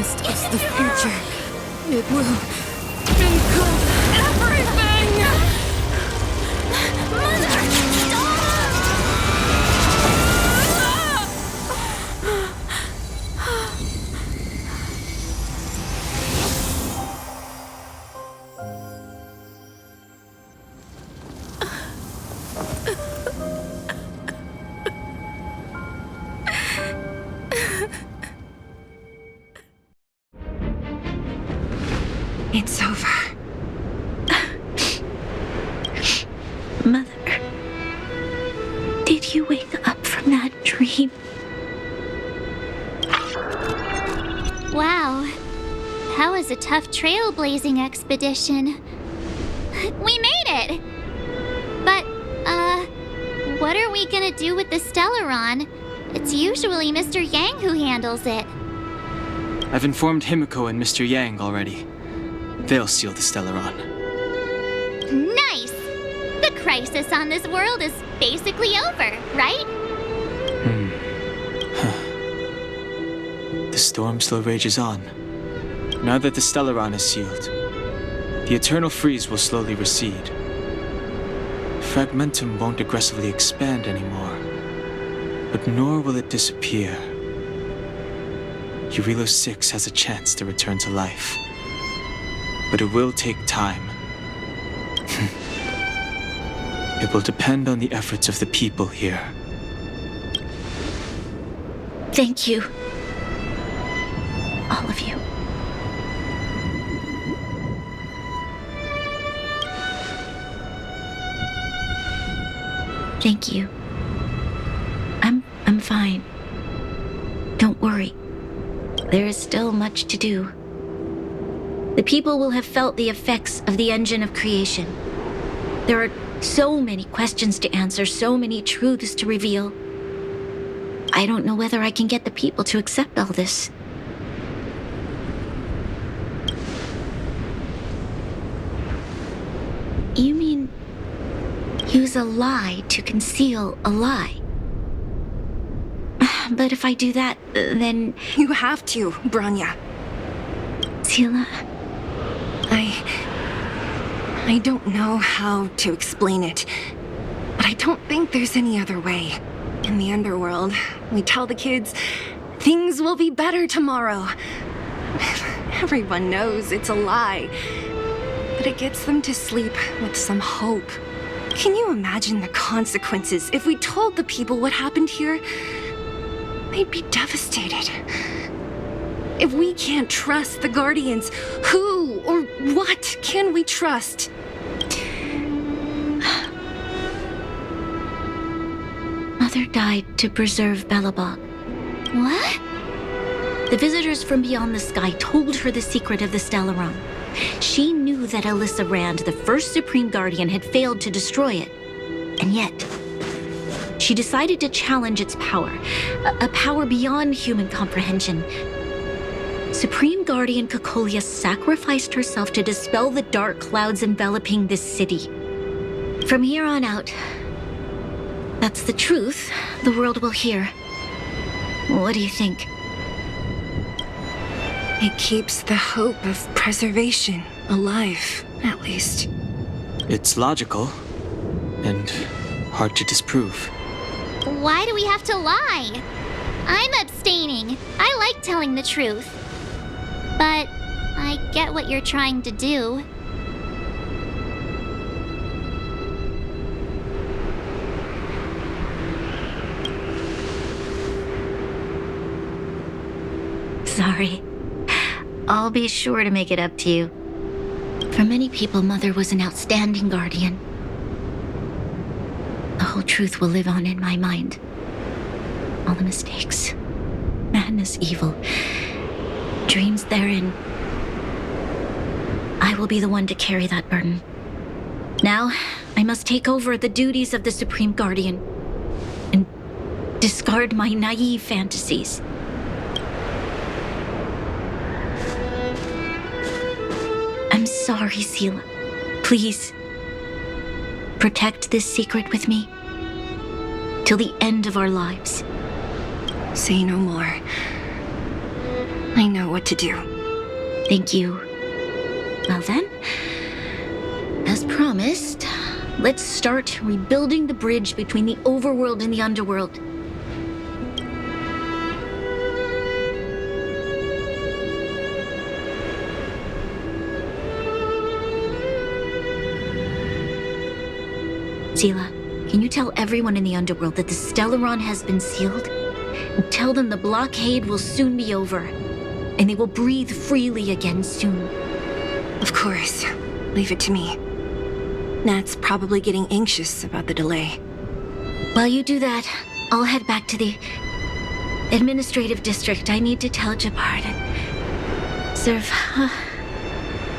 against us the future. It will engulf everything! Mother! It's over. Mother, did you wake up from that dream? Wow, that was a tough trailblazing expedition. We made it! But, what are we gonna do with the Stellaron? It's usually Mr. Yang who handles it. I've informed Himiko and Mr. Yang already. They'll seal the Stellaron. Nice! The crisis on this world is basically over, right? The storm still rages on. Now that the Stellaron is sealed, the eternal freeze will slowly recede. Fragmentum won't aggressively expand anymore, but nor will it disappear. Jarilo-6 has a chance to return to life, but it will take time. It will depend on the efforts of the people here. Thank you. All of you. Thank you. I'm fine. Don't worry. There is still much to do. The people will have felt the effects of the engine of creation. There are so many questions to answer, so many truths to reveal. I don't know whether I can get the people to accept all this. You mean use a lie to conceal a lie? But if I do that, then... You have to, Branya. Seele, I don't know how to explain it, but I don't think there's any other way. In the underworld, we tell the kids, things will be better tomorrow. Everyone knows it's a lie, but it gets them to sleep with some hope. Can you imagine the consequences if we told the people what happened here? They'd be devastated. If we can't trust the Guardians, who or what can we trust? Mother died to preserve Belobog. What? The visitors from beyond the sky told her the secret of the Stellaron. She knew that Alyssa Rand, the first Supreme Guardian, had failed to destroy it. And yet, she decided to challenge its power, a power beyond human comprehension. Supreme Guardian Cocolia sacrificed herself to dispel the dark clouds enveloping this city. From here on out, that's the truth the world will hear. What do you think? It keeps the hope of preservation alive, at least. It's logical, and hard to disprove. Why do we have to lie? I'm abstaining. I like telling the truth. But I get what you're trying to do. Sorry. I'll be sure to make it up to you. For many people, Mother was an outstanding guardian. The whole truth will live on in my mind. All the mistakes, madness, evil, dreams therein. I will be the one to carry that burden. Now, I must take over the duties of the Supreme Guardian and discard my naive fantasies. I'm sorry, Seele. Please, protect this secret with me till the end of our lives. Say no more. I know what to do. Thank you. Well then, as promised, let's start rebuilding the bridge between the overworld and the underworld. Seela, can you tell everyone in the underworld that the Stellaron has been sealed? And tell them the blockade will soon be over, and they will breathe freely again soon. Of course. Leave it to me. Nat's probably getting anxious about the delay. While you do that, I'll head back to the administrative district. I need to tell Jabbar to serve.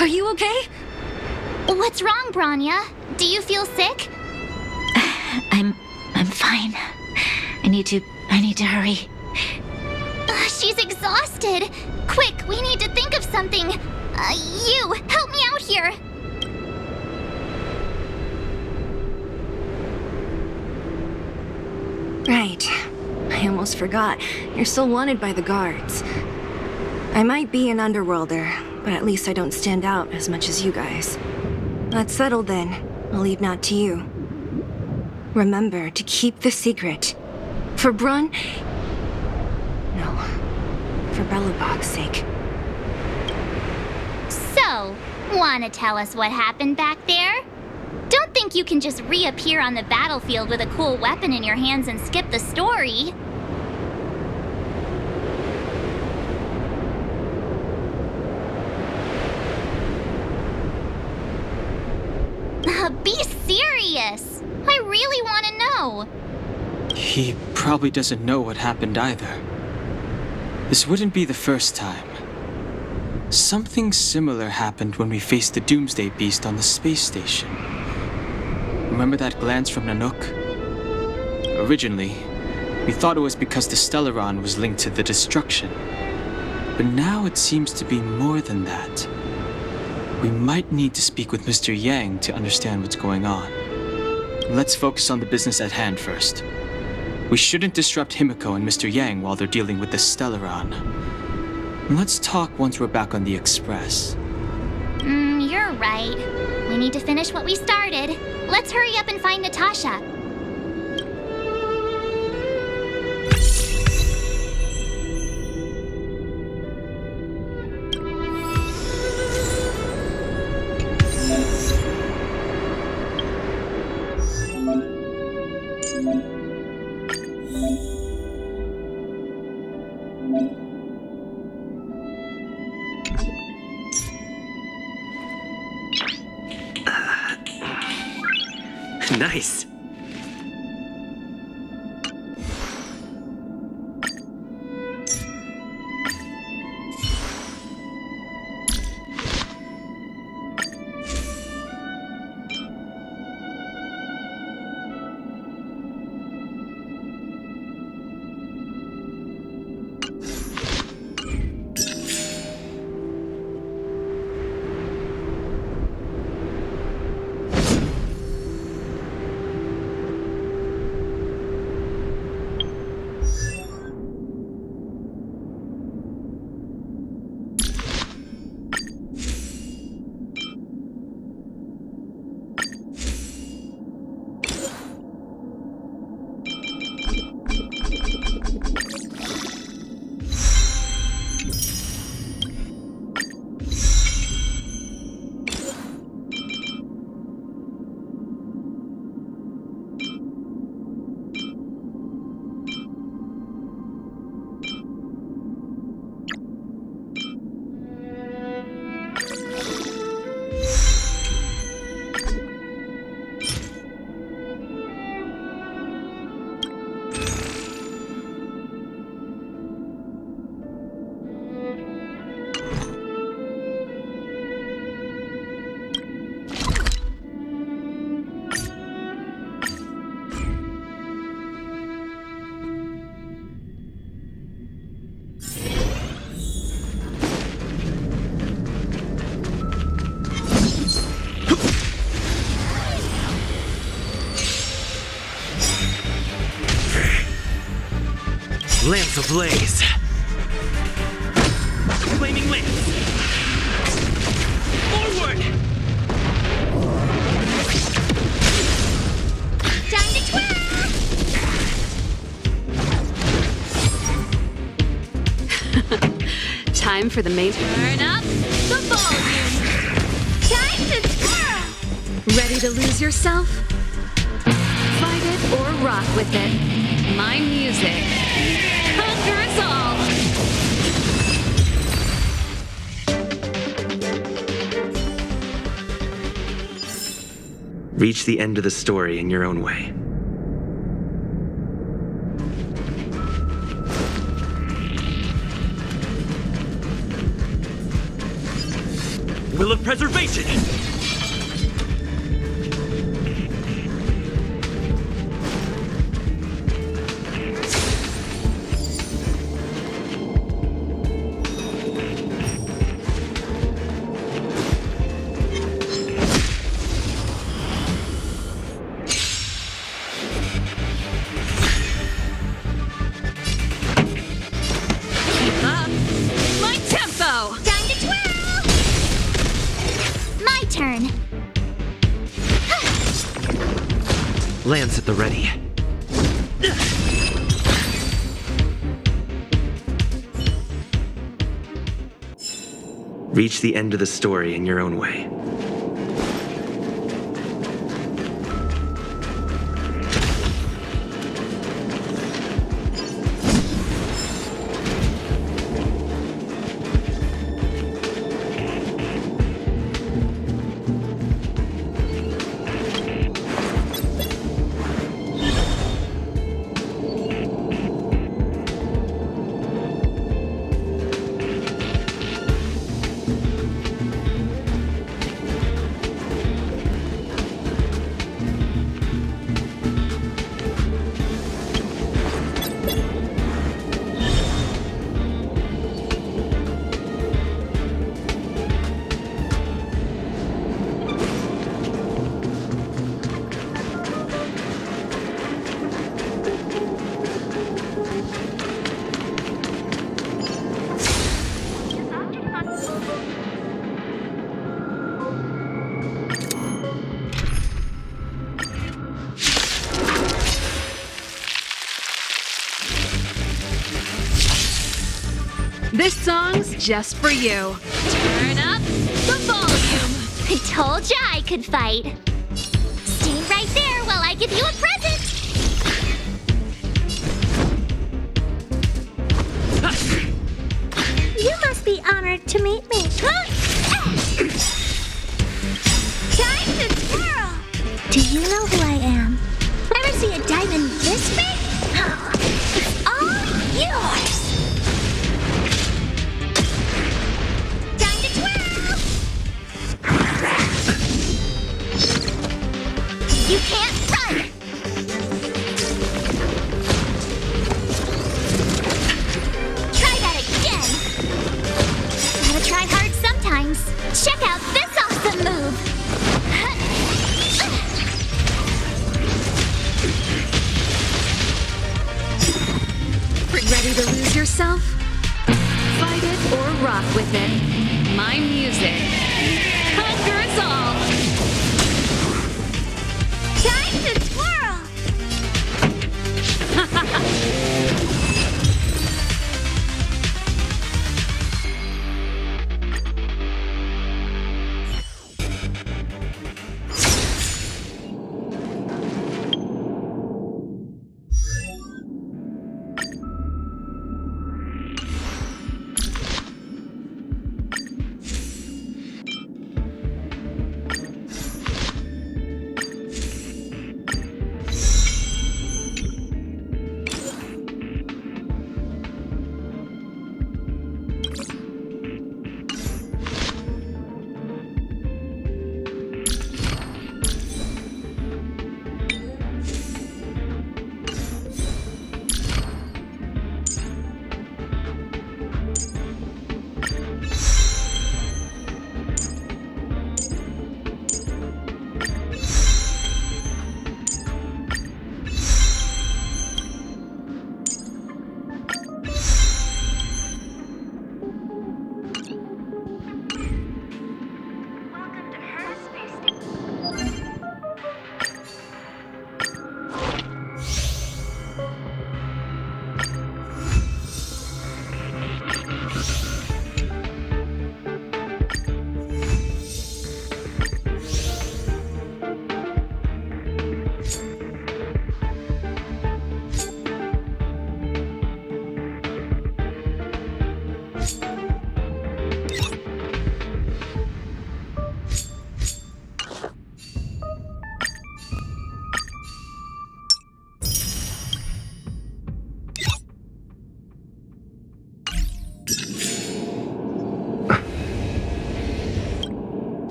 Are you okay? What's wrong, Branya? Do you feel sick? I'm fine. I need to hurry. She's exhausted. Quick, we need to think of something. You, help me out here. Right. I almost forgot. You're still wanted by the guards. I might be an underworlder, but at least I don't stand out as much as you guys. That's settled then. I'll leave Nat to you. Remember to keep the secret. For Brun... No. For Belobog's sake. So, wanna tell us what happened back there? Don't think you can just reappear on the battlefield with a cool weapon in your hands and skip the story. Be serious! I really want to know. He probably doesn't know what happened either. This wouldn't be the first time. Something similar happened when we faced the Doomsday Beast on the space station. Remember that glance from Nanook? Originally, we thought it was because the Stellaron was linked to the destruction. But now it seems to be more than that. We might need to speak with Mr. Yang to understand what's going on. Let's focus on the business at hand first. We shouldn't disrupt Himiko and Mr. Yang while they're dealing with the Stellaron. Let's talk once we're back on the Express. You're right. We need to finish what we started. Let's hurry up and find Natasha. Nice. Lamps ablaze. Flaming lance! Forward! Time to twirl! Time for the main. Turn up the volume! Time to twirl! Ready to lose yourself? Fight it or rock with it. My music. Conquer us all! Reach the end of the story in your own way. Will of preservation! Keep up. My tempo! Time to twirl! My turn. Lance at the ready. Reach the end of the story in your own way. This song's just for you. Turn up the volume. I told ya I could fight. Stay right there while I give you a present. You must be honored to meet me. Time to twirl. Do you know who I am? Ever see a diamond this big? It's all yours. Time to twirl. You can't run. Try that again. Gotta try hard sometimes. Check out this awesome move. Ready to lose yourself? Fight it or rock with it. My music. Conquer us all! Time to twirl.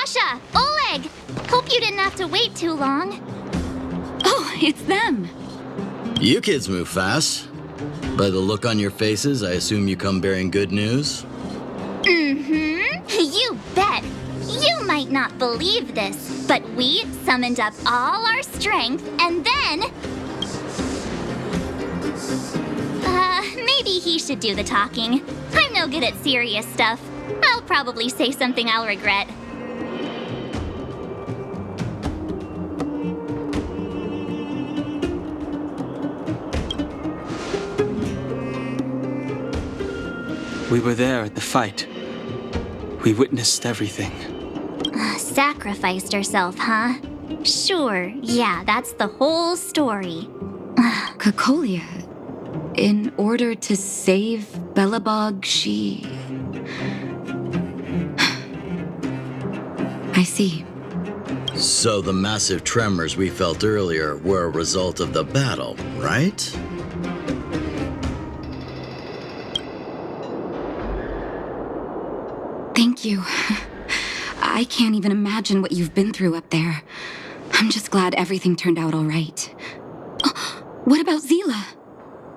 Sasha! Oleg! Hope you didn't have to wait too long. Oh, it's them. You kids move fast. By the look on your faces, I assume you come bearing good news? Mm-hmm. You bet. You might not believe this, but we summoned up all our strength and then... maybe he should do the talking. I'm no good at serious stuff. I'll probably say something I'll regret. We were there at the fight. We witnessed everything. Sacrificed herself, huh? Sure, yeah, that's the whole story. Cocolia, in order to save Belobog, she... I see. So the massive tremors we felt earlier were a result of the battle, right? Thank you. I can't even imagine what you've been through up there. I'm just glad everything turned out all right. What about Zila?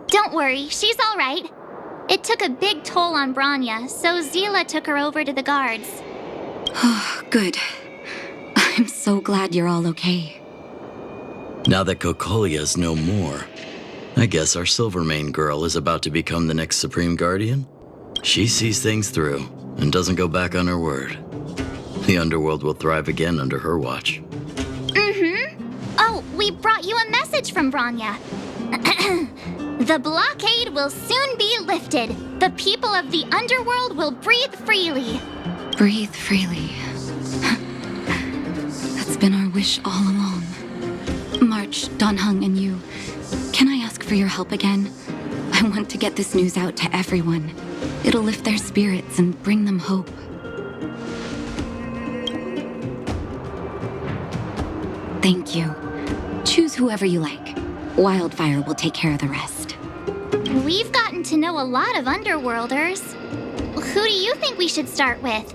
Don't worry, she's all right. It took a big toll on Branya, so Zila took her over to the guards. Oh, good. I'm so glad you're all okay. Now that Cocolia's no more, I guess our Silvermane girl is about to become the next Supreme Guardian? She sees things through and doesn't go back on her word. The underworld will thrive again under her watch. Mm-hmm. Oh, we brought you a message from Branya. The blockade will soon be lifted. The people of the underworld will breathe freely. Breathe freely. That's been our wish all along. March, Donhung, and you, can I ask for your help again? I want to get this news out to everyone. It'll lift their spirits and bring them hope. Thank you. Choose whoever you like. Wildfire will take care of the rest. We've gotten to know a lot of underworlders. Who do you think we should start with?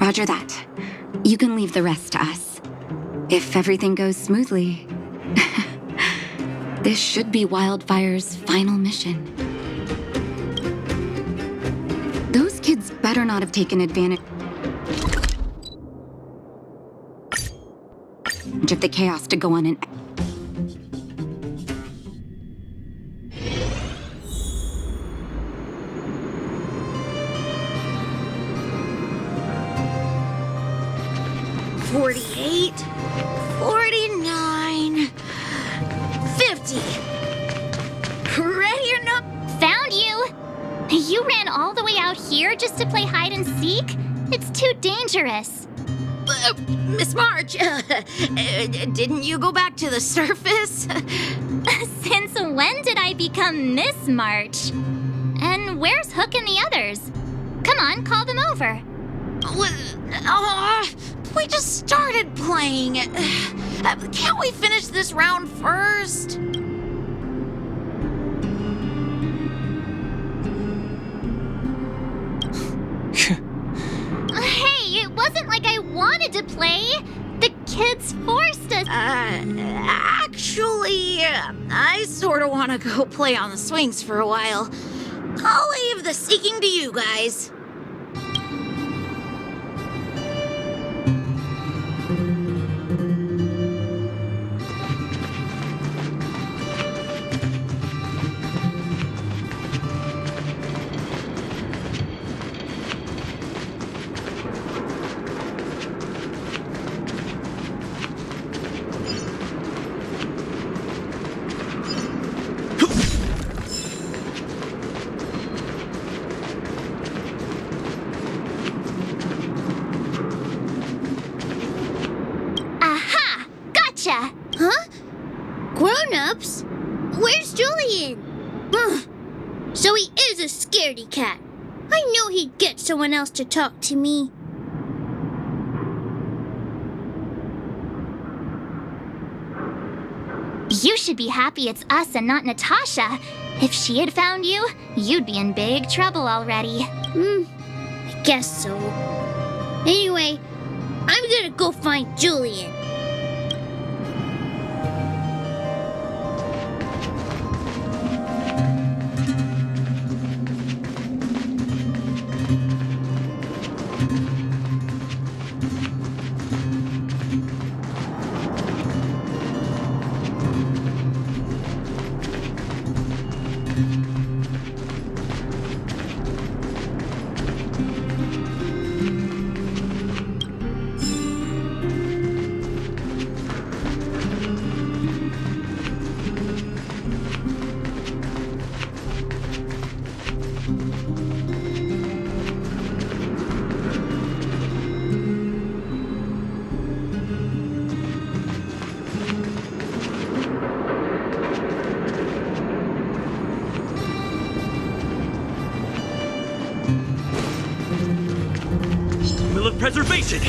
Roger that. You can leave the rest to us. If everything goes smoothly, this should be Wildfire's final mission. Those kids better not have taken advantage of the chaos to go on an... $48, $49, $50. Ready or not? Found you! You ran all the way out here just to play hide and seek? It's too dangerous. Miss March, didn't you go back to the surface? Since when did I become Miss March? And where's Hook and the others? Come on, call them over. We just started playing. Can't we finish this round first? Hey, it wasn't like I wanted to play. The kids forced us. Actually, I sort of want to go play on the swings for a while. I'll leave the seeking to you guys. Huh? Grown-ups? Where's Julian? So he is a scaredy cat. I knew he'd get someone else to talk to me. You should be happy it's us and not Natasha. If she had found you, you'd be in big trouble already. I guess so. Anyway, I'm gonna go find Julian. Will of preservation!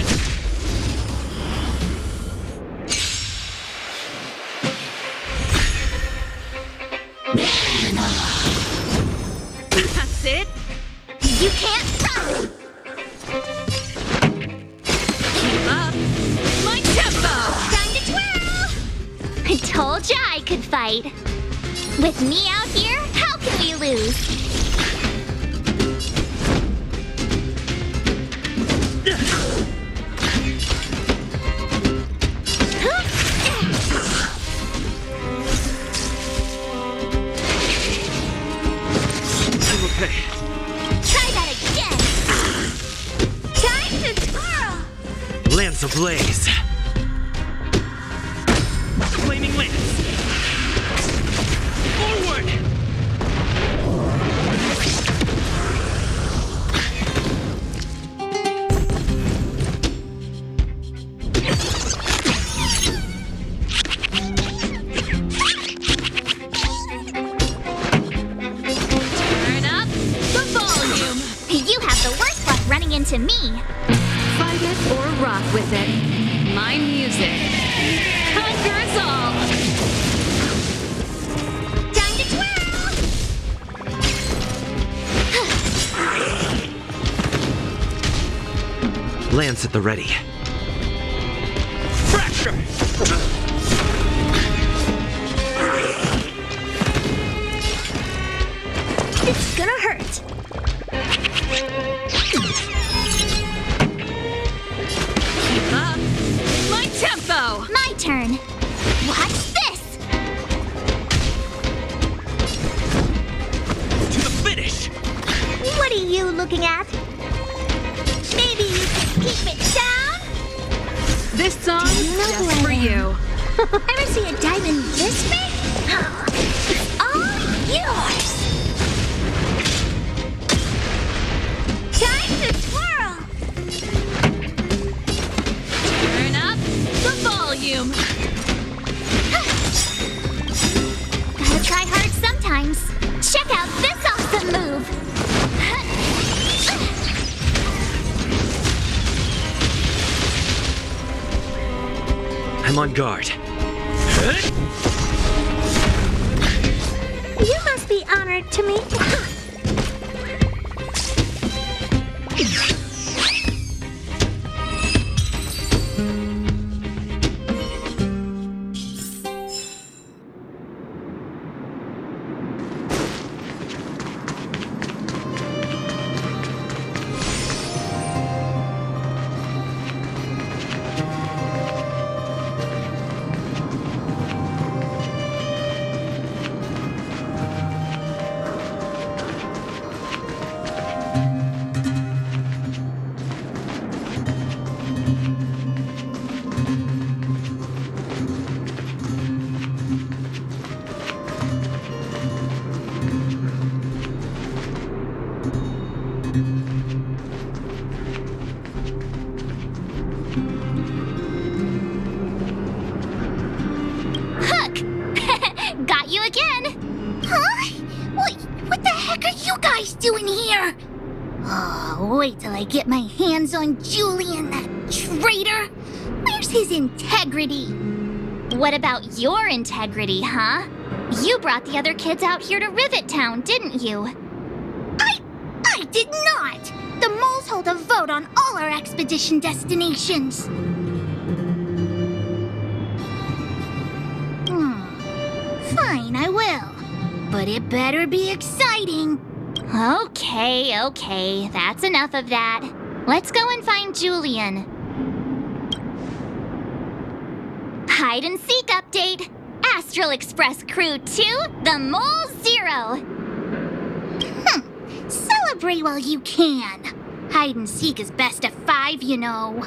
That's it? You can't stop! Keep up. My tempo! Time to twirl! I told ya I could fight. With me out here, how can we lose? I'm okay. Try that again! Time to twirl! Lance ablaze! Flaming lance! Forward! Turn up the volume! You have the worst luck running into me. Fight it or rock with it. My music conquers all! Time to twirl! Lance at the ready. Fracture! It's gonna hurt. Keep up. My tempo! My turn. Watch this! To the finish! What are you looking at? Maybe you can keep it down? This song's just who I for am. you. Ever see a diamond this big? It's all yours! Time to twirl! Turn up the volume! Gotta try hard sometimes. Check out this awesome move! I'm on guard. You must be honored to meet me. doing here? Oh, wait till I get my hands on Julian, that traitor. Where's his integrity? What about your integrity, huh? You brought the other kids out here to Rivet Town, didn't you? I did not! The moles hold a vote on all our expedition destinations. Fine, I will. But it better be exciting. Okay, that's enough of that. Let's go and find Julian. Hide and seek update. Astral Express Crew 2, the Mole 0. Celebrate while you can. Hide and seek is best of 5, you know.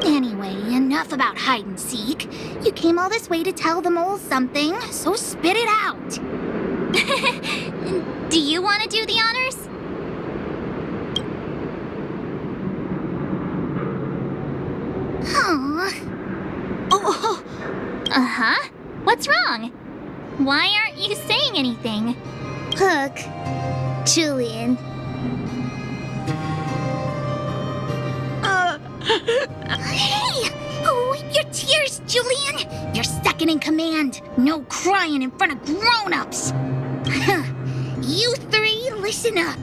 Anyway, enough about hide and seek. You came all this way to tell the moles something, so spit it out. Do you want to do the honors? Oh, Uh-huh. What's wrong? Why aren't you saying anything? Hook. Julian. Hey! Wipe your tears, Julian! You're second in command. No crying in front of grown-ups. You three, listen up.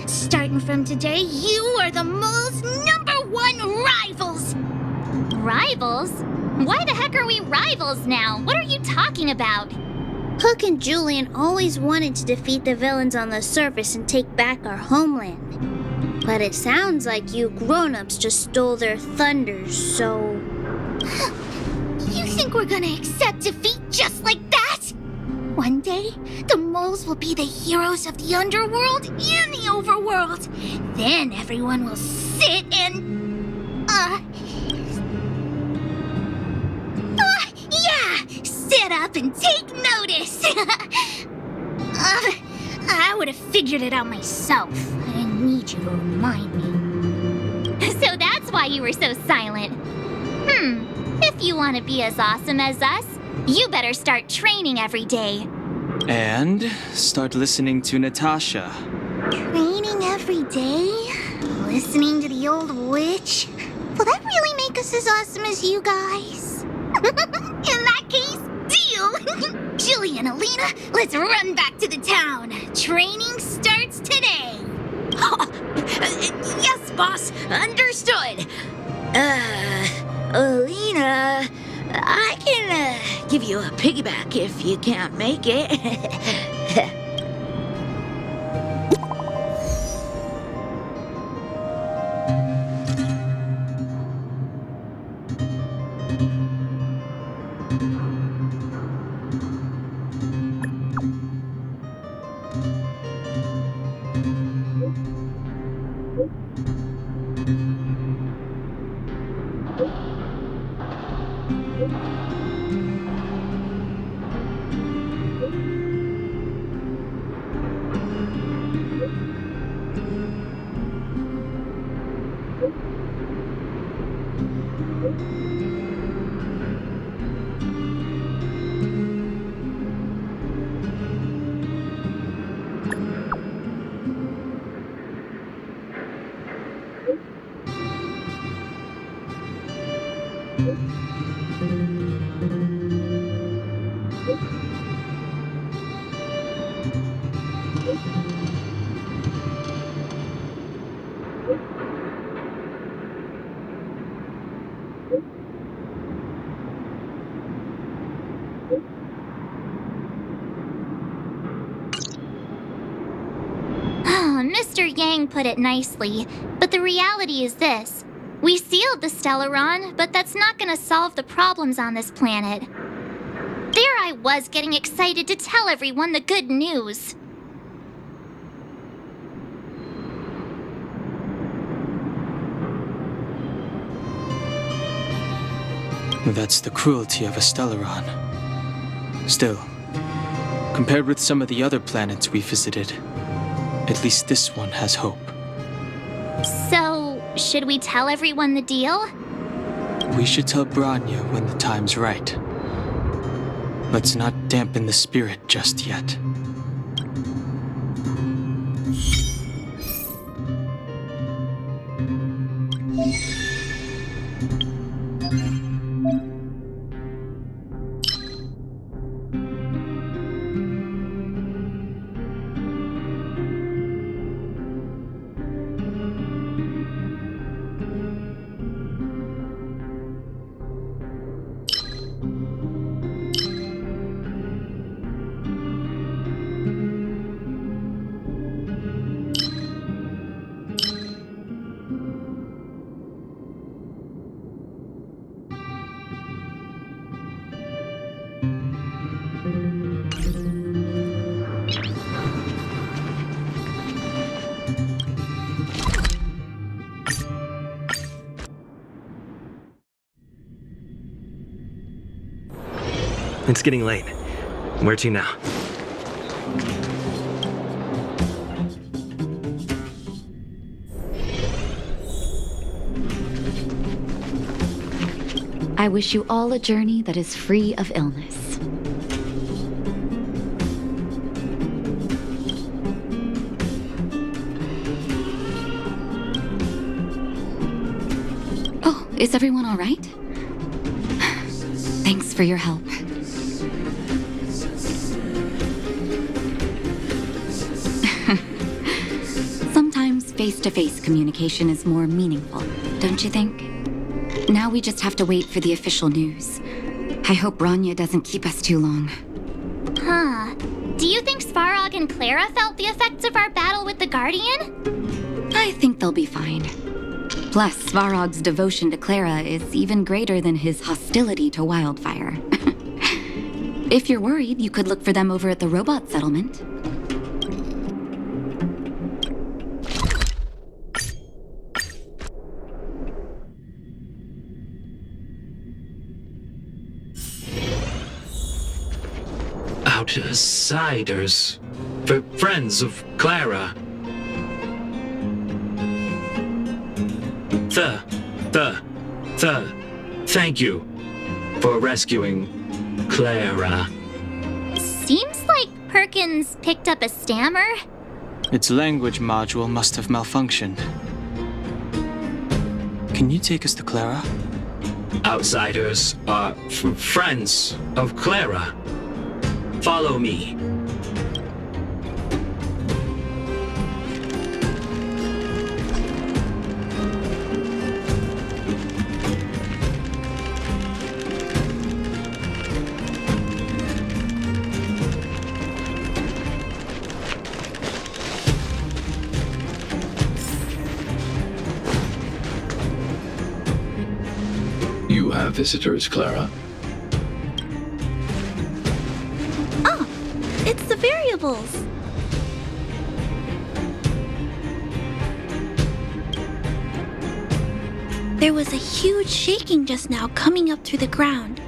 Starting from today, you are the mole's #1 rivals. Rivals? Why the heck are we rivals now? What are you talking about? Hook and Julian always wanted to defeat the villains on the surface and take back our homeland. But it sounds like you grown-ups just stole their thunder, so... You think we're gonna accept defeat just like that? One day, the moles will be the heroes of the underworld and the overworld. Then everyone will sit and... sit up and take notice. I would have figured it out myself. I didn't need you to remind me. So that's why you were so silent. If you want to be as awesome as us, you better start training every day. And start listening to Natasha. Training every day? Listening to the old witch? Will that really make us as awesome as you guys? In that case, deal! Julie and Alina, let's run back to the town. Training starts today. Yes, boss. Understood. Alina, I can give you a piggyback if you can't make it. Mr. Yang put it nicely, but the reality is this. We sealed the Stellaron, but that's not gonna solve the problems on this planet. There I was getting excited to tell everyone the good news. That's the cruelty of a Stellaron. Still, compared with some of the other planets we visited, at least this one has hope. So, should we tell everyone the deal? We should tell Branya when the time's right. Let's not dampen the spirit just yet. It's getting late. Where to now? I wish you all a journey that is free of illness. Oh, is everyone all right? Thanks for your help. Sometimes face-to-face communication is more meaningful, don't you think? Now we just have to wait for the official news. I hope Rania doesn't keep us too long. Huh. Do you think Svarog and Clara felt the effects of our battle with the Guardian? I think they'll be fine. Plus, Svarog's devotion to Clara is even greater than his hostility to Wildfire. If you're worried, you could look for them over at the robot settlement. Outsiders. Friends of Clara. Thank you for rescuing Clara. Seems like Perkins picked up a stammer. Its language module must have malfunctioned. Can you take us to Clara? Outsiders are friends of Clara. Follow me. You have visitors, Clara. It's the variables. There was a huge shaking just now coming up through the ground.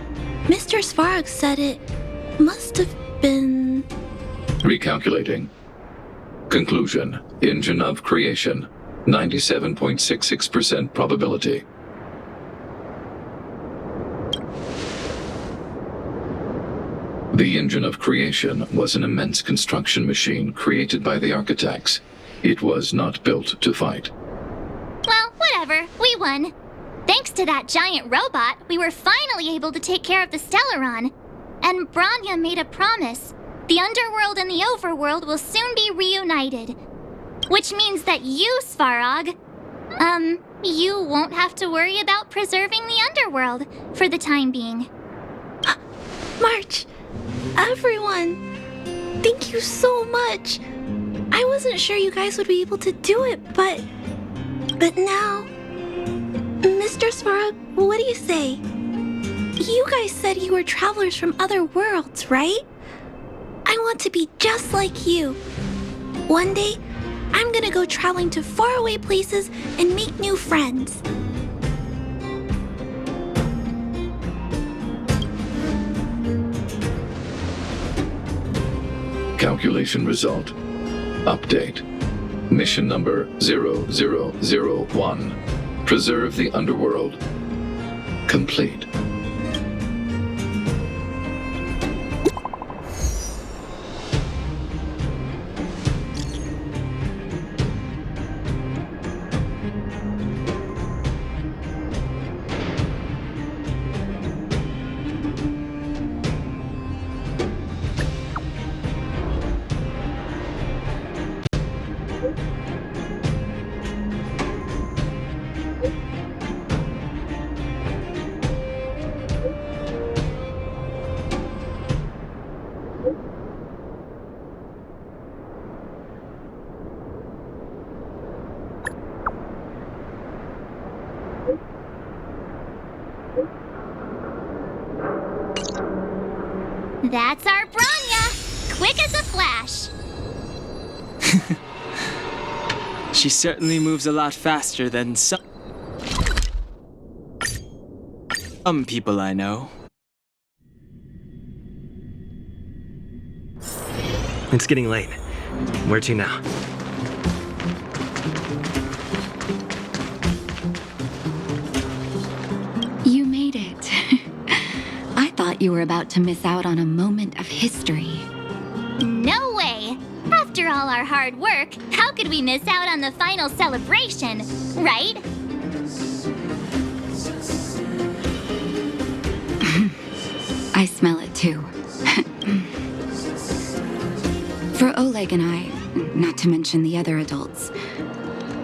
Mr. Svarog said it must have been... Recalculating. Conclusion. Engine of creation. 97.66% probability. The engine of creation was an immense construction machine created by the architects. It was not built to fight. Well, whatever. We won. Thanks to that giant robot, we were finally able to take care of the Stellaron. And Branya made a promise. The underworld and the overworld will soon be reunited. Which means that you, Svarog, you won't have to worry about preserving the underworld for the time being. March! Everyone! Thank you so much! I wasn't sure you guys would be able to do it, but now... Mr. Svarog, what do you say? You guys said you were travelers from other worlds, right? I want to be just like you. One day, I'm gonna go traveling to faraway places and make new friends. Calculation result. Update. Mission number 0001. Preserve the underworld. Complete. That's our Branya! Quick as a flash! She certainly moves a lot faster than some people I know. It's getting late. Where to now? You made it. I thought you were about to miss out on a moment of history. No way! After all our hard work, how could we miss out on the final celebration, right? I smell it too. For Oleg and I, not to mention the other adults,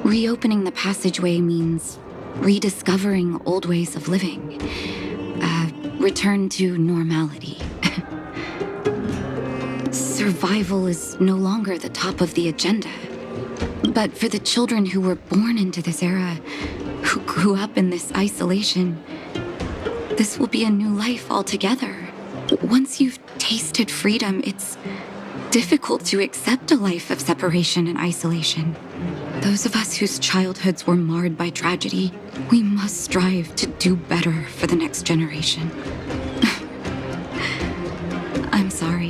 reopening the passageway means rediscovering old ways of living. Return to normality. Survival is no longer the top of the agenda. But for the children who were born into this era, who grew up in this isolation, this will be a new life altogether. Once you've tasted freedom, it's difficult to accept a life of separation and isolation. Those of us whose childhoods were marred by tragedy, we must strive to do better for the next generation. I'm sorry.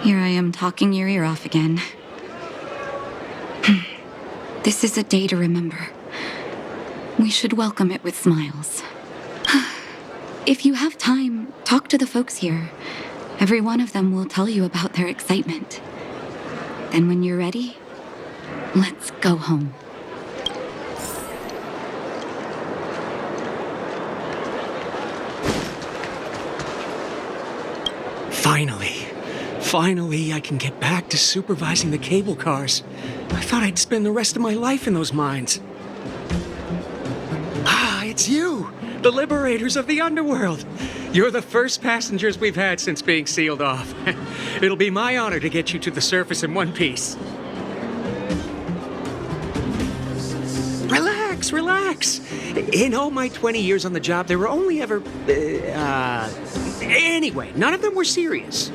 Here I am talking your ear off again. This is a day to remember. We should welcome it with smiles. If you have time, talk to the folks here. Every one of them will tell you about their excitement. Then when you're ready, let's go home. Finally, I can get back to supervising the cable cars. I thought I'd spend the rest of my life in those mines. Ah, it's you, the liberators of the underworld. You're the first passengers we've had since being sealed off. It'll be my honor to get you to the surface in one piece. Relax. In all my 20 years on the job, there were only ever... Anyway, none of them were serious.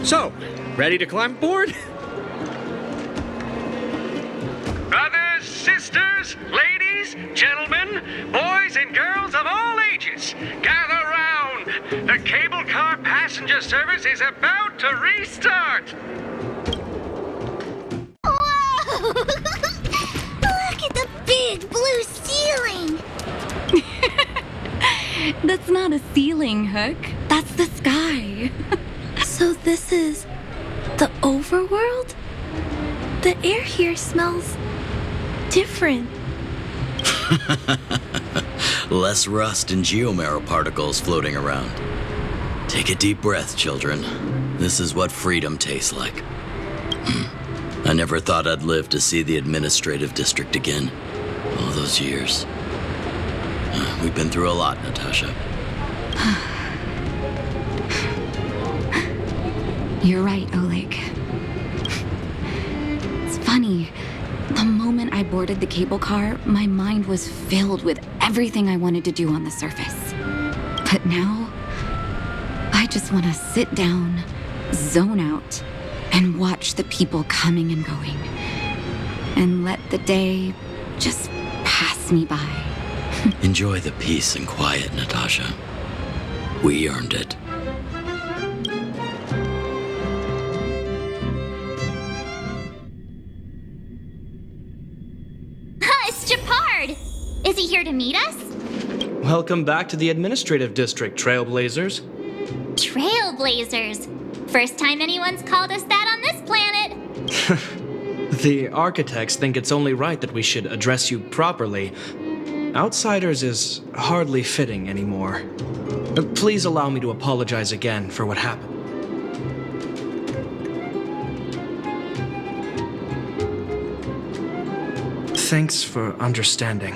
So, ready to climb aboard? Brothers, sisters, ladies, gentlemen, boys and girls of all ages, gather round. The cable car passenger service is about to restart. Whoa! Look at the big blue ceiling! That's not a ceiling, Hook. That's the sky. So this is the overworld? The air here smells different. Less rust and geomarrow particles floating around. Take a deep breath, children. This is what freedom tastes like. I never thought I'd live to see the administrative district again. All those years. We've been through a lot, Natasha. You're right, Oleg. It's funny. The moment I boarded the cable car, my mind was filled with everything I wanted to do on the surface. But now, I just want to sit down, zone out, and watch the people coming and going. And let the day just pass me by. Enjoy the peace and quiet, Natasha. We earned it. It's Japard! Is he here to meet us? Welcome back to the administrative district, trailblazers. Trailblazers. First time anyone's called us that on this planet. The architects think it's only right that we should address you properly. Outsiders is hardly fitting anymore. Please allow me to apologize again for what happened. Thanks for understanding.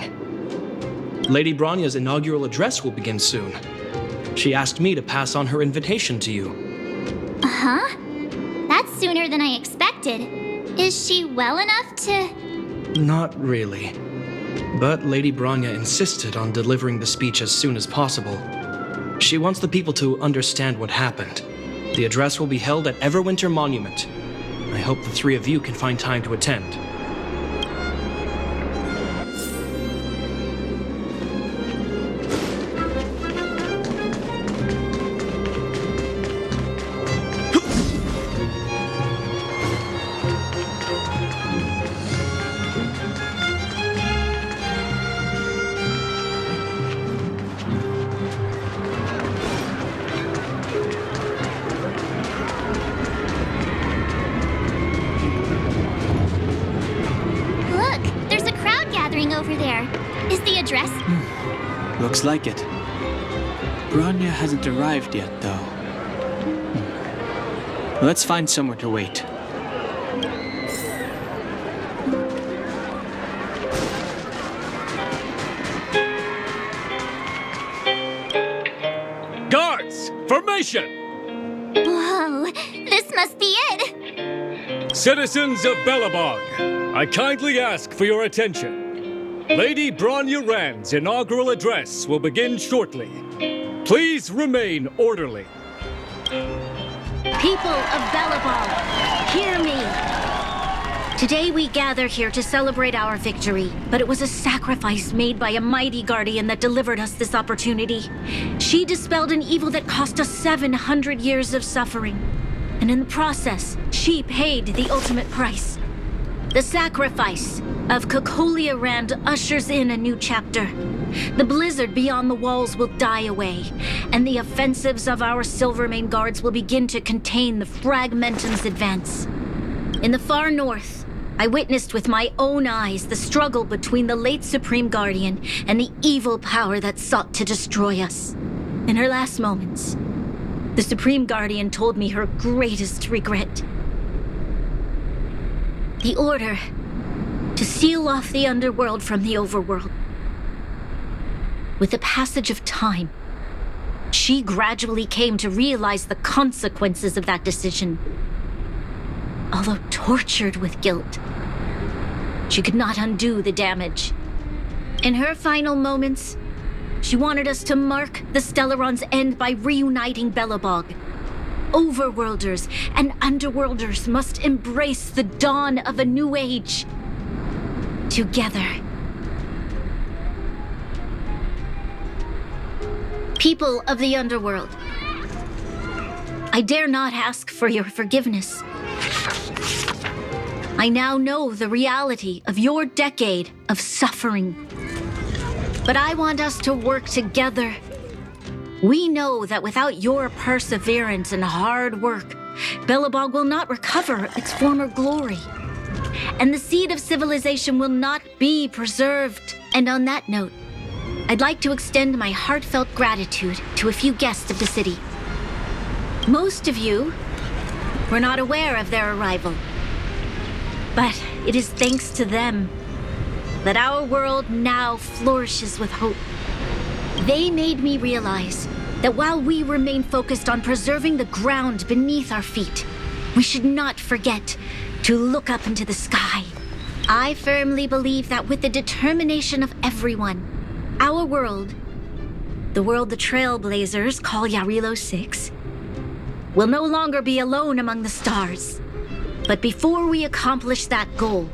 Lady Bronya's inaugural address will begin soon. She asked me to pass on her invitation to you. Huh? That's sooner than I expected. Is she well enough to... Not really. But Lady Bronya insisted on delivering the speech as soon as possible. She wants the people to understand what happened. The address will be held at Everwinter Monument. I hope the three of you can find time to attend. over there. Is the address? Looks like it. Bronya hasn't arrived yet, though. Let's find somewhere to wait. Guards! Formation! Whoa, this must be it! Citizens of Belobog, I kindly ask for your attention. Lady Bronya Rand's inaugural address will begin shortly. Please remain orderly. People of Belobog, hear me. Today we gather here to celebrate our victory, but it was a sacrifice made by a mighty guardian that delivered us this opportunity. She dispelled an evil that cost us 700 years of suffering. And in the process, she paid the ultimate price. The sacrifice of Cocolia Rand ushers in a new chapter. The blizzard beyond the walls will die away, and the offensives of our Silvermane guards will begin to contain the Fragmentum's advance. In the far north, I witnessed with my own eyes the struggle between the late Supreme Guardian and the evil power that sought to destroy us. In her last moments, the Supreme Guardian told me her greatest regret. The order to seal off the underworld from the overworld. With the passage of time, she gradually came to realize the consequences of that decision. Although tortured with guilt, she could not undo the damage. In her final moments, she wanted us to mark the Stellaron's end by reuniting Belobog. Overworlders and underworlders must embrace the dawn of a new age. Together. People of the underworld, I dare not ask for your forgiveness. I now know the reality of your decade of suffering. But I want us to work together. We know that without your perseverance and hard work, Belobog will not recover its former glory. And the seed of civilization will not be preserved. And on that note, I'd like to extend my heartfelt gratitude to a few guests of the city. Most of you were not aware of their arrival. But it is thanks to them that our world now flourishes with hope. They made me realize that while we remain focused on preserving the ground beneath our feet, we should not forget to look up into the sky. I firmly believe that with the determination of everyone, our world, the world the trailblazers call Jarilo-6, will no longer be alone among the stars. But before we accomplish that goal,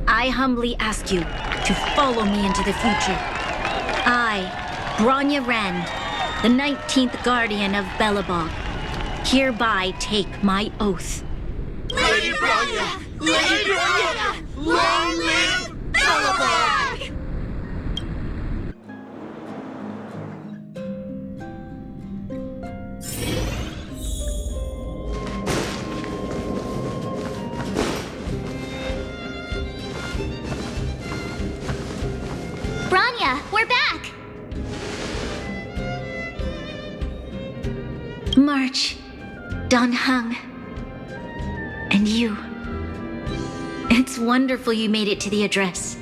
I humbly ask you to follow me into the future. I, Bronya Rand, the 19th Guardian of Belobog, hereby take my oath. Lady Bronya! Lady Bronya! Long live Belobog! Bronya, we're back! March, Dan Heng, and you. It's wonderful you made it to the address.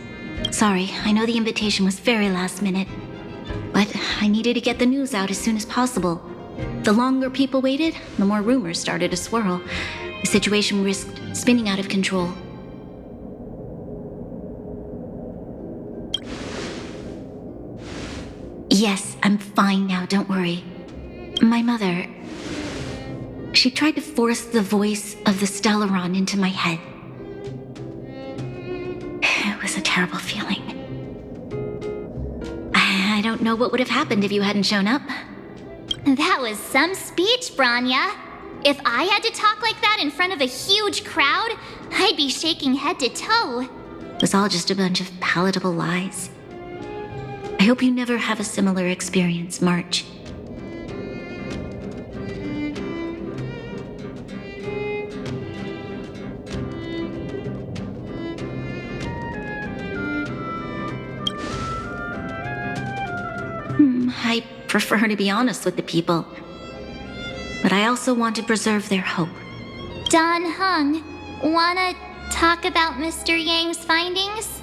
Sorry, I know the invitation was very last minute, but I needed to get the news out as soon as possible. The longer people waited, the more rumors started to swirl. The situation risked spinning out of control. Yes, I'm fine now, don't worry. My mother, she tried to force the voice of the Stellaron into my head. It was a terrible feeling. I don't know what would have happened if you hadn't shown up. That was some speech, Bronya. If I had to talk like that in front of a huge crowd, I'd be shaking head to toe. It was all just a bunch of palatable lies. I hope you never have a similar experience, March. prefer to be honest with the people. But I also want to preserve their hope. Don Hung, wanna talk about Mr. Yang's findings?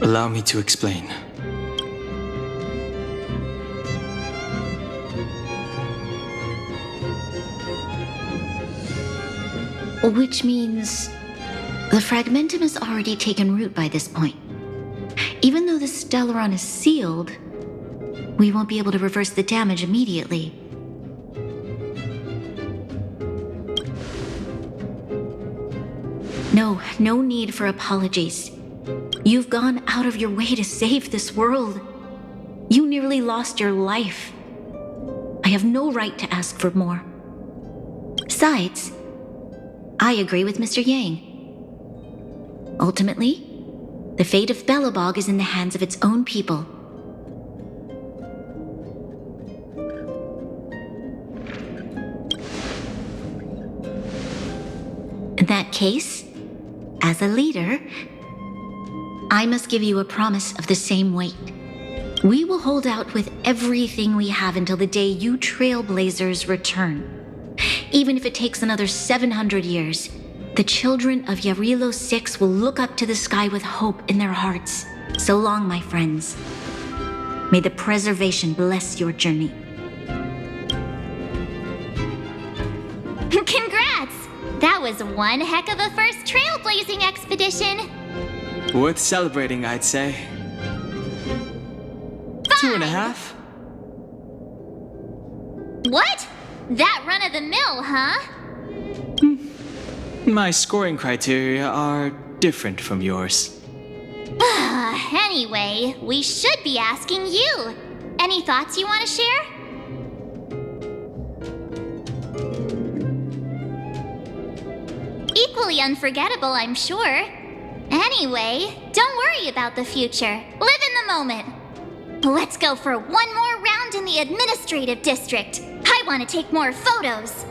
Allow me to explain. Which means the fragmentum has already taken root by this point. Even though the Stellaron is sealed, we won't be able to reverse the damage immediately. No need for apologies. You've gone out of your way to save this world. You nearly lost your life. I have no right to ask for more. Besides, I agree with Mr. Yang. Ultimately, the fate of Belobog is in the hands of its own people. In that case, as a leader, I must give you a promise of the same weight. We will hold out with everything we have until the day you trailblazers return. Even if it takes another 700 years, the children of Jarilo-6 will look up to the sky with hope in their hearts. So long, my friends. May the preservation bless your journey. Congrats! That was one heck of a first trailblazing expedition. Worth celebrating, I'd say. 2.5? What? That run of the mill, huh? My scoring criteria are different from yours. Anyway, we should be asking you. Any thoughts you want to share? Equally unforgettable, I'm sure. Anyway, don't worry about the future. Live in the moment. Let's go for one more round in the administrative district. I want to take more photos.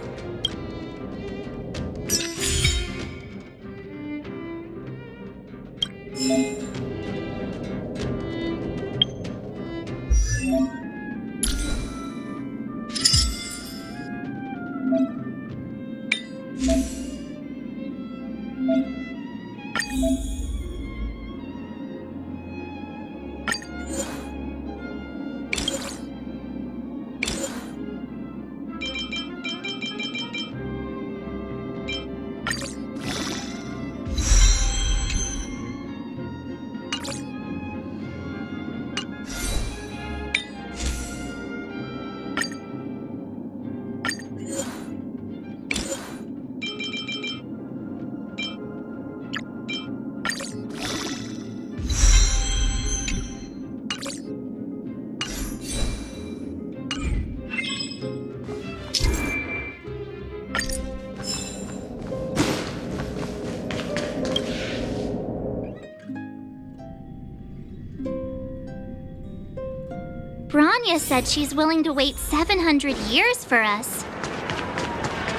Bronya said she's willing to wait 700 years for us.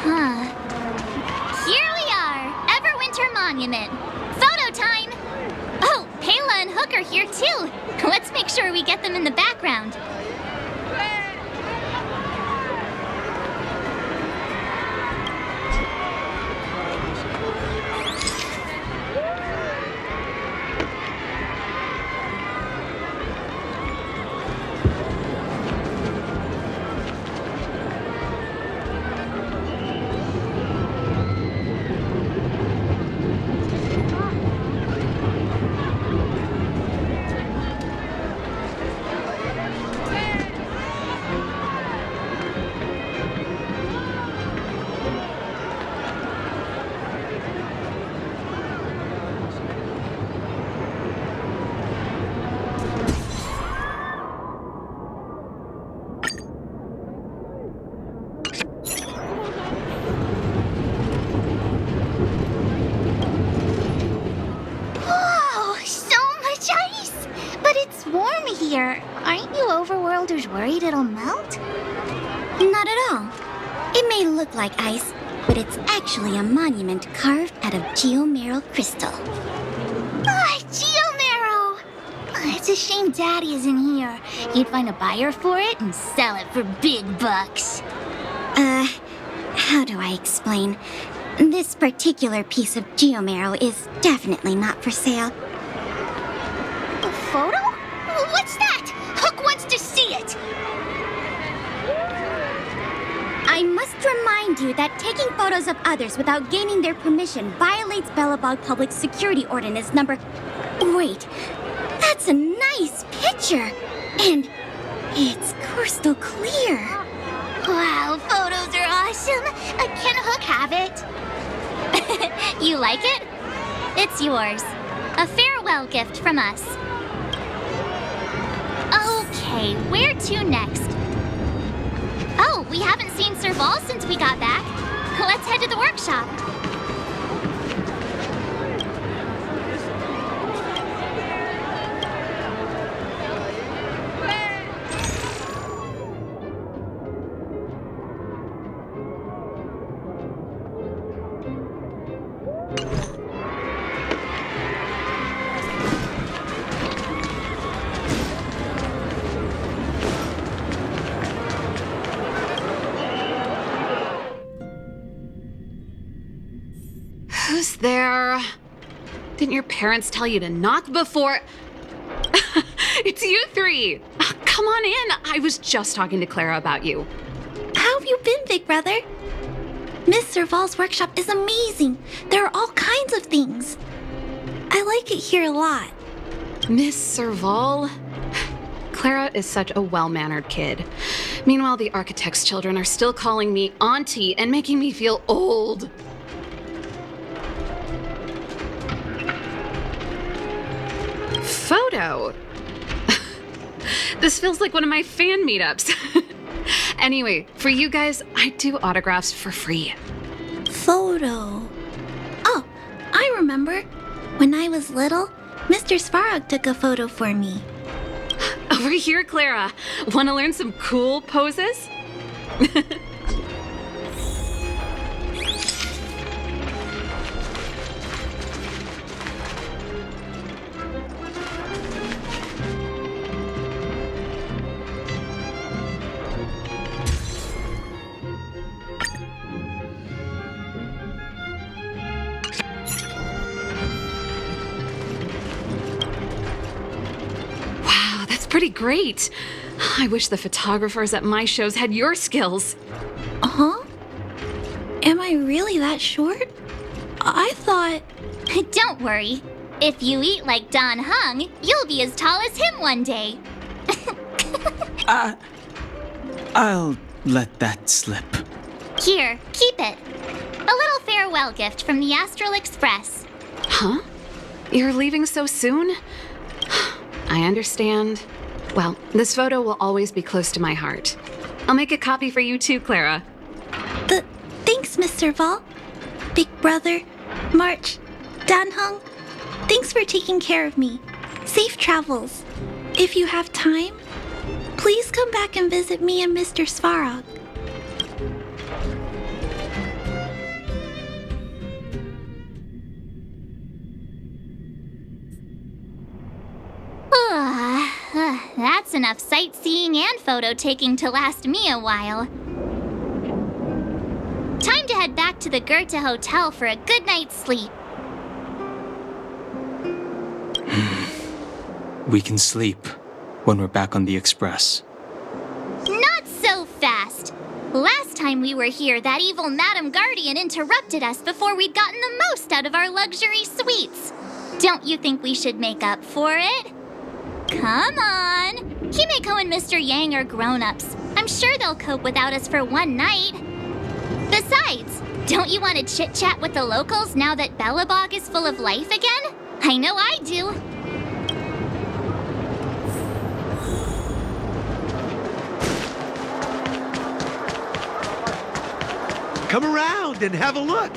Huh. Here we are, Everwinter Monument. Photo time! Oh, Pela and Hook are here too. Let's make sure we get them in the background. Aren't you overworlders worried it'll melt? Not at all. It may look like ice, but it's actually a monument carved out of geomeral crystal. Geomarrow! It's a shame Daddy isn't here. He'd find a buyer for it and sell it for big bucks. How do I explain? This particular piece of geomarrow is definitely not for sale. A photo? What's that? Hook wants to see it! I must remind you that taking photos of others without gaining their permission violates Belobog Public Security Ordinance number... Wait, that's a nice picture! And it's crystal clear. Wow, photos are awesome! Can Hook have it? You like it? It's yours. A farewell gift from us. Okay, where to next? Oh, we haven't seen Serval since we got back. Let's head to the workshop. Who's there? Didn't your parents tell you to knock before? It's you three. Come on in. I was just talking to Clara about you. How have you been, big brother? Miss Serval's workshop is amazing. There are all kinds of things. I like it here a lot. Miss Serval? Clara is such a well-mannered kid. Meanwhile, the architect's children are still calling me auntie and making me feel old. Photo? This feels like one of my fan meetups. Anyway, for you guys, I do autographs for free. Photo. Oh, I remember. When I was little, Mr. Svarog took a photo for me. Over here, Clara. Want to learn some cool poses? Pretty great. I wish the photographers at my shows had your skills. Huh? Am I really that short? I thought... Don't worry. If you eat like Don Hung, you'll be as tall as him one day. I'll let that slip. Here, keep it. A little farewell gift from the Astral Express. Huh? You're leaving so soon? I understand. Well, this photo will always be close to my heart. I'll make a copy for you too, Clara. Thanks, Miss Serval. Big brother, March, Danhung, thanks for taking care of me. Safe travels. If you have time, please come back and visit me and Mr. Svarog. That's enough sightseeing and photo taking to last me a while. Time to head back to the Goethe Hotel for a good night's sleep. We can sleep when we're back on the Express. Not so fast! Last time we were here, that evil Madam Guardian interrupted us before we'd gotten the most out of our luxury suites. Don't you think we should make up for it? Come on! Himeko and Mr. Yang are grown-ups. I'm sure they'll cope without us for one night. Besides, don't you want to chit-chat with the locals now that Belobog is full of life again? I know I do. Come around and have a look.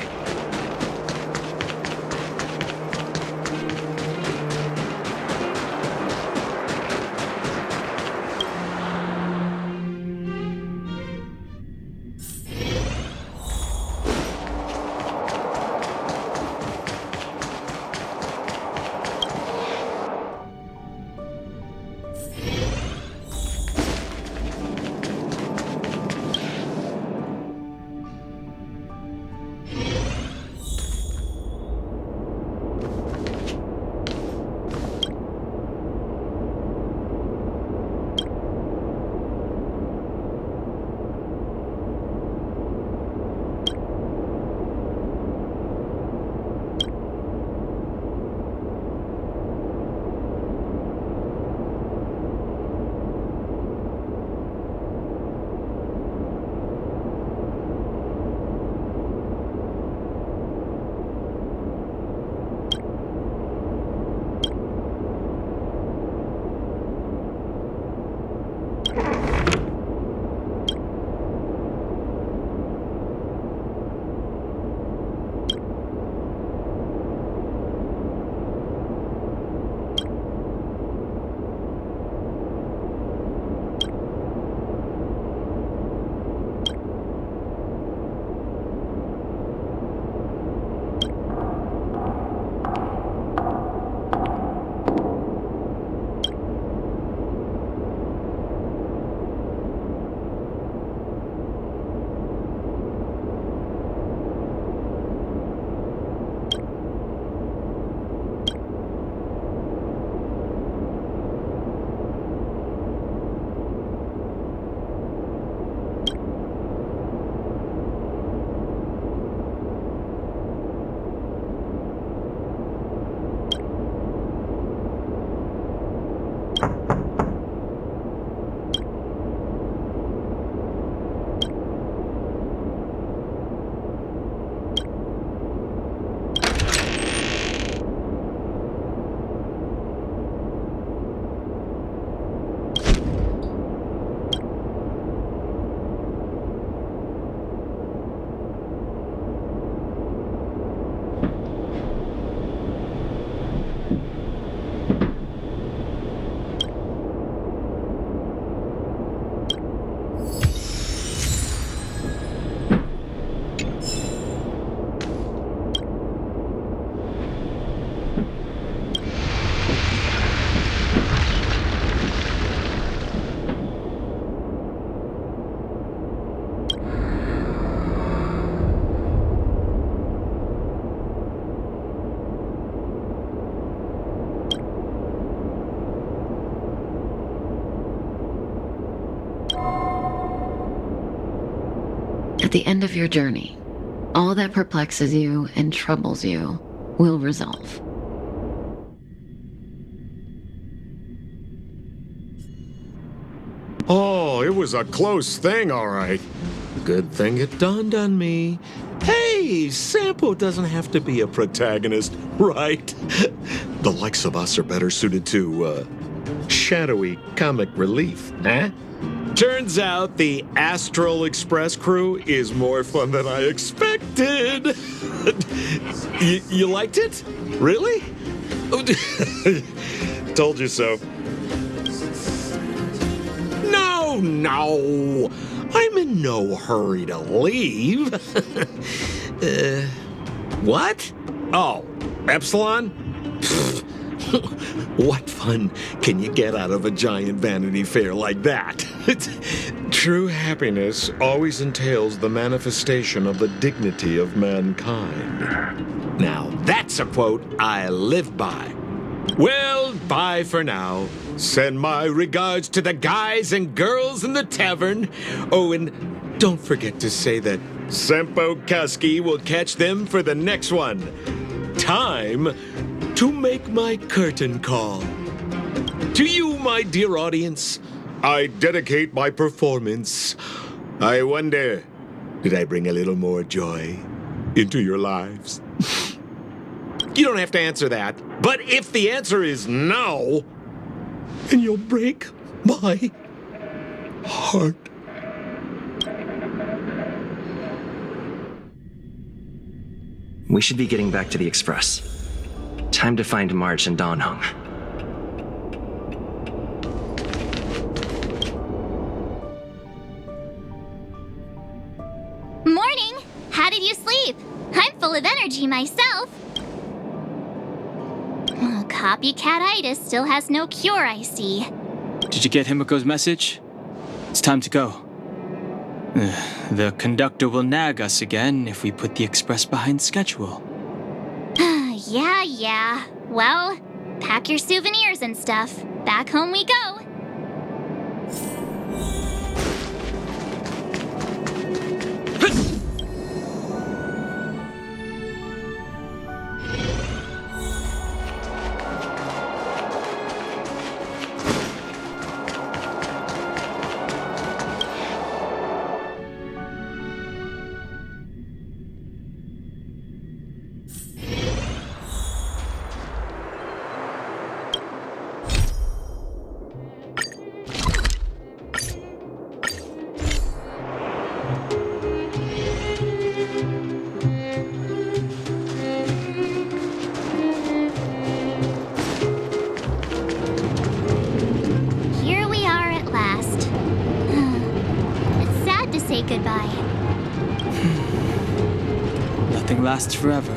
At the end of your journey, all that perplexes you and troubles you will resolve. Oh, it was a close thing, all right. Good thing it dawned on me. Hey, Sampo doesn't have to be a protagonist, right? The likes of us are better suited to, shadowy comic relief, huh? Turns out the Astral Express crew is more fun than I expected. You liked it? Really? Told you so. No. I'm in no hurry to leave. What? Oh, Epsilon? What fun can you get out of a giant Vanity Fair like that? True happiness always entails the manifestation of the dignity of mankind. Now, that's a quote I live by. Well, bye for now. Send my regards to the guys and girls in the tavern. Oh, and don't forget to say that Sempo Kuski will catch them for the next one. Time to make my curtain call. To you, my dear audience, I dedicate my performance. I wonder, did I bring a little more joy into your lives? You don't have to answer that. But if the answer is no, then you'll break my heart. We should be getting back to the Express. Time to find March and Donhung. Morning! How did you sleep? I'm full of energy myself. Oh, copycat-itis still has no cure, I see. Did you get Himiko's message? It's time to go. The conductor will nag us again if we put the express behind schedule. Yeah. Well, pack your souvenirs and stuff. Back home we go. Goodbye. Nothing lasts forever.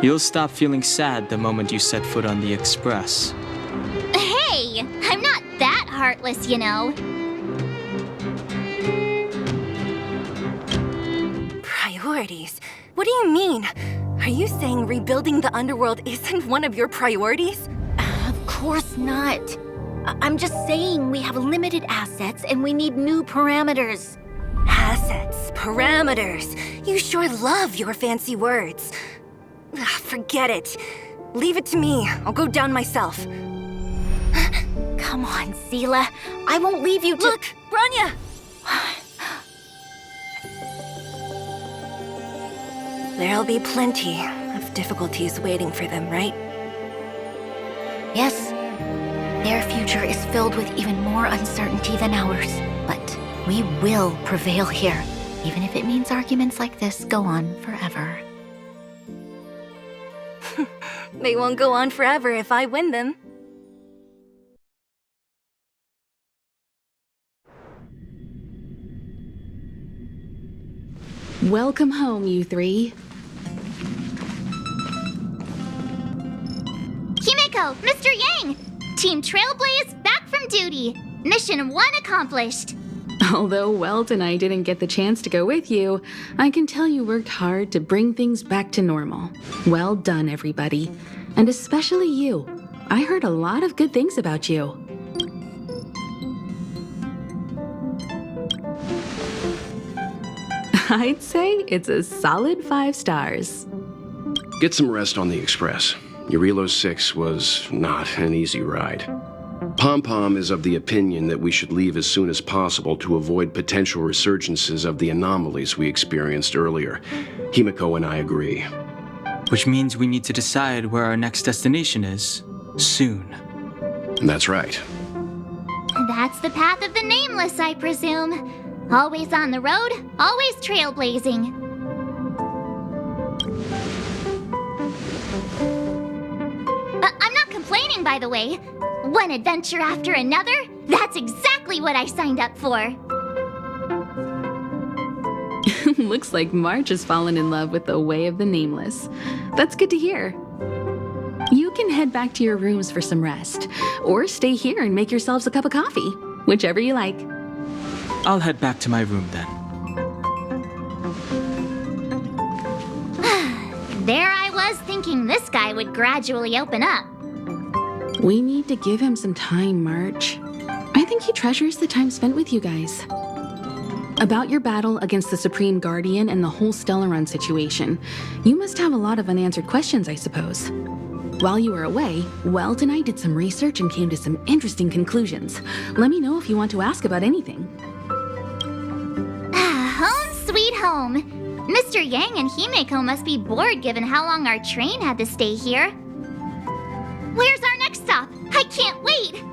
You'll stop feeling sad the moment you set foot on the express. Hey, I'm not that heartless, you know. Priorities? What do you mean? Are you saying rebuilding the underworld isn't one of your priorities? Of course not. I'm just saying we have limited assets and we need new parameters. Assets, parameters. You sure love your fancy words. Forget it. Leave it to me. I'll go down myself. Come on, Seela. I won't leave you to— Look, Branya! There'll be plenty of difficulties waiting for them, right? Yes. Their future is filled with even more uncertainty than ours. But we will prevail here, even if it means arguments like this go on forever. They won't go on forever if I win them. Welcome home, you three. Himiko, Mr. Yang! Team Trailblaze back from duty. Mission 1 accomplished. Although Welt and I didn't get the chance to go with you, I can tell you worked hard to bring things back to normal. Well done, everybody. And especially you. I heard a lot of good things about you. I'd say it's a solid 5 stars. Get some rest on the Express. Jarilo-6 was not an easy ride. Pom-Pom is of the opinion that we should leave as soon as possible to avoid potential resurgences of the anomalies we experienced earlier. Himiko and I agree. Which means we need to decide where our next destination is, soon. That's right. That's the path of the Nameless, I presume. Always on the road, always trailblazing. I'm not complaining, by the way. One adventure after another, that's exactly what I signed up for. Looks like March has fallen in love with the way of the Nameless. That's good to hear. You can head back to your rooms for some rest, or stay here and make yourselves a cup of coffee, whichever you like. I'll head back to my room then. There I was thinking this guy would gradually open up. We need to give him some time, March. I think he treasures the time spent with you guys. About your battle against the Supreme Guardian and the whole Stellaron situation, you must have a lot of unanswered questions, I suppose. While you were away, Weld and I did some research and came to some interesting conclusions. Let me know if you want to ask about anything. Home sweet home. Mr. Yang and Himeko must be bored given how long our train had to stay here. Where's our next stop? I can't wait!